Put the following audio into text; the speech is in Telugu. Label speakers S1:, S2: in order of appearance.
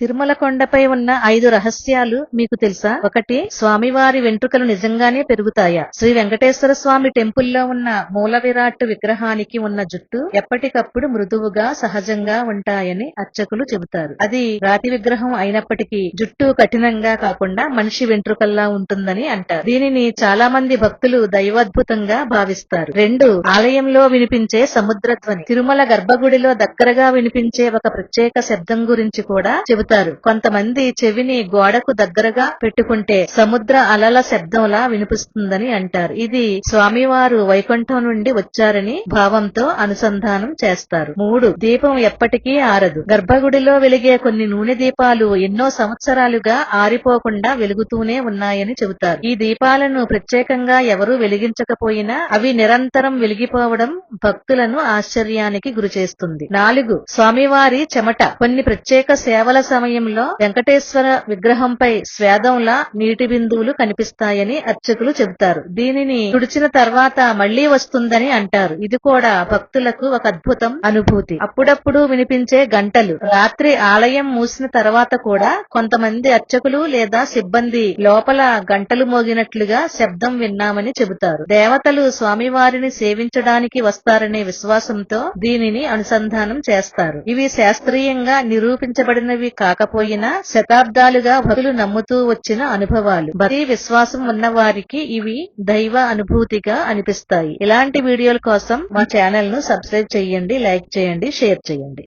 S1: తిరుమల కొండపై ఉన్న 5 రహస్యాలు మీకు తెలుసా? 1. స్వామివారి వెంట్రుకలు నిజంగానే పెరుగుతాయా? శ్రీ వెంకటేశ్వర స్వామి టెంపుల్లో ఉన్న మూల విరాట్ విగ్రహానికి ఉన్న జుట్టు ఎప్పటికప్పుడు మృదువుగా సహజంగా ఉంటాయని అర్చకులు చెబుతారు. అది రాతి విగ్రహం అయినప్పటికీ జుట్టు కఠినంగా కాకుండా మనిషి వెంట్రుకల్లా ఉంటుందని అంటారు. దీనిని చాలా మంది భక్తులు దైవాద్భుతంగా భావిస్తారు. 2. ఆలయంలో వినిపించే సముద్రధ్వని. తిరుమల గర్భగుడిలో దగ్గరగా వినిపించే ఒక ప్రత్యేక శబ్దం గురించి కూడా చెబుతారు. కొంతమంది చెవిని గోడకు దగ్గరగా పెట్టుకుంటే సముద్ర అలల శబ్దంలా వినిపిస్తుందని అంటారు. ఇది స్వామివారు వైకుంఠం నుండి వచ్చారని భావంతో అనుసంధానం చేస్తారు. 3. దీపం ఎప్పటికీ ఆరదు. గర్భగుడిలో వెలిగే కొన్ని నూనె దీపాలు ఎన్నో సంవత్సరాలుగా ఆరిపోకుండా వెలుగుతూనే ఉన్నాయని చెబుతారు. ఈ దీపాలను ప్రత్యేకంగా ఎవరూ వెలిగించకపోయినా అవి నిరంతరం వెలిగిపోవడం భక్తులను ఆశ్చర్యానికి గురిచేస్తుంది. 4. స్వామివారి చెమట. కొన్ని ప్రత్యేక సేవల సమయంలో వెంకటేశ్వర విగ్రహంపై స్వేదంలా నీటి బిందువులు కనిపిస్తాయని అర్చకులు చెబుతారు. దీనిని తుడిచిన తర్వాత మళ్లీ వస్తుందని అంటారు. ఇది కూడా భక్తులకు ఒక అద్భుతం అనుభూతి. అప్పుడప్పుడు వినిపించే గంటలు. రాత్రి ఆలయం మూసిన తర్వాత కూడా కొంతమంది అర్చకులు లేదా సిబ్బంది లోపల గంటలు మోగినట్లుగా శబ్దం విన్నామని చెబుతారు. దేవతలు స్వామివారిని సేవించడానికి వస్తారనే విశ్వాసంతో దీనిని అనుసంధానం చేస్తారు. ఇవి శాస్త్రీయంగా నిరూపించబడినవి కాకపోయినా శతాబ్దాలుగా భక్తులు నమ్ముతూ వచ్చిన అనుభవాలు. భక్తి విశ్వాసం ఉన్న వారికి ఇవి దైవ అనుభూతిగా అనిపిస్తాయి. ఇలాంటి వీడియోల కోసం మా ఛానల్ ను సబ్స్క్రైబ్ చేయండి, లైక్ చేయండి, షేర్ చేయండి.